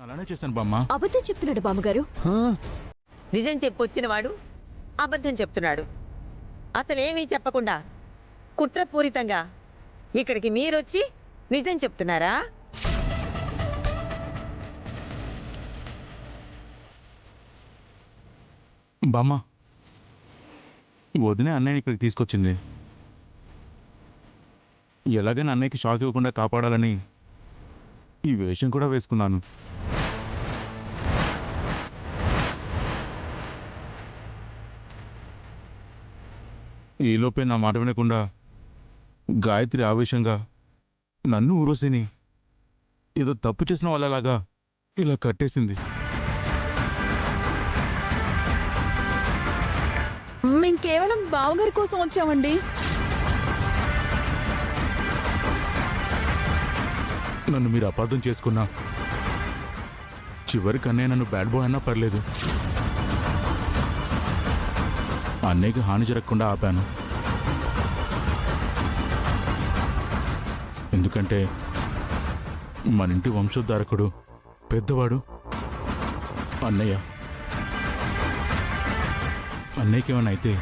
అలానే చేశాను బామ్మ. అబద్ధం చెప్తున్నాడు బామ్మగారు. నిజం చెప్పొచ్చినవాడు అబద్ధం చెప్తున్నాడు. అతనేమీ చెప్పకుండా కుట్రపూరితంగా ఇక్కడికి మీరొచ్చి నిజం చెప్తున్నారా? బామ్మ, వదినే అన్నయ్యని ఇక్కడికి తీసుకొచ్చింది. ఎలాగైనా అన్నయ్యకి షాక్ ఇవ్వకుండా కాపాడాలని ఈ వేషం కూడా వేసుకున్నాను. ఈలోపే నా మాట వినకుండా గాయత్రి ఆవేశంగా నన్ను ఊరోసిని ఏదో తప్పు చేసిన వాళ్ళలాగా ఇలా కట్టేసింది. మేము కేవలం బావగారి కోసం వచ్చామండి. నన్ను మీరు అపార్థం చేసుకున్నా చివరికి అన్నయ్య నన్ను బ్యాడ్ బాయ్ అన్నా పర్లేదు, అన్నయ్యకి హాని జరగకుండా ఆపాను. ఎందుకంటే మన ఇంటి వంశోద్ధారకుడు పెద్దవాడు అన్నయ్య. అన్నయ్యకి ఏమైనా అయితే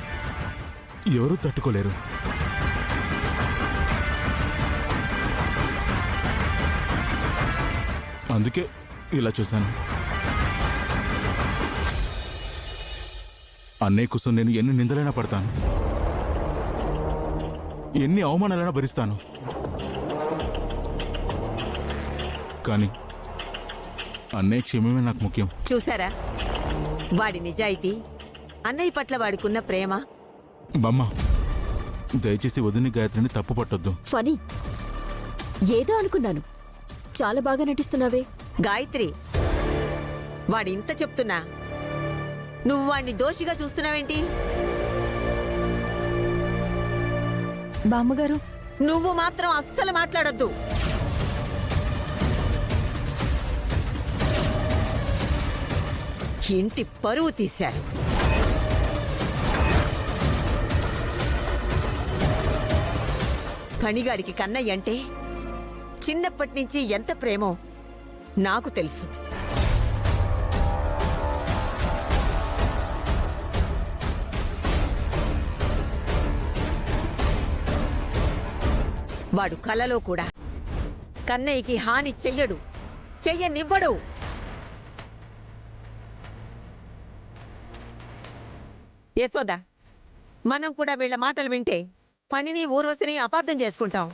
ఎవరూ తట్టుకోలేరు. అందుకే ఇలా చూశాను. అన్నయ్య కోసం నేను ఎన్ని నిందలైనా పడతాను, ఎన్ని అవమానాలైనా భరిస్తాను. కానీ అన్నయ్య క్షేమమే నాకు ముఖ్యం. చూసారా వాడి నిజాయితీ, అన్నయ్య పట్ల వాడికున్న ప్రేమ. బామ్మ, దయచేసి వదిని గాయత్రిని తప్పు పట్టొద్దు. ఫనీ, ఏదో అనుకున్నాను. చాలా బాగా నటిస్తున్నావే. గాయత్రి, వాడింత చెప్తున్నా నువ్వు వాణ్ణి దోషిగా చూస్తున్నావేంటి? బామ్మగారు, నువ్వు మాత్రం అస్సలు మాట్లాడొద్దు. ఇంటి పరువు తీశారు. పనిగాడికి కన్నయ్య అంటే చిన్నప్పటి నుంచి ఎంత ప్రేమో నాకు తెలుసు. వాడు కలలో కూడా కన్నయ్యకి హాని చెయ్యడు, చెయ్యనివ్వడు. యశోద, మనం కూడా వీళ్ళ మాటలు వింటే పనిని ఊర్వశిని అపార్థం చేసుకుంటాం.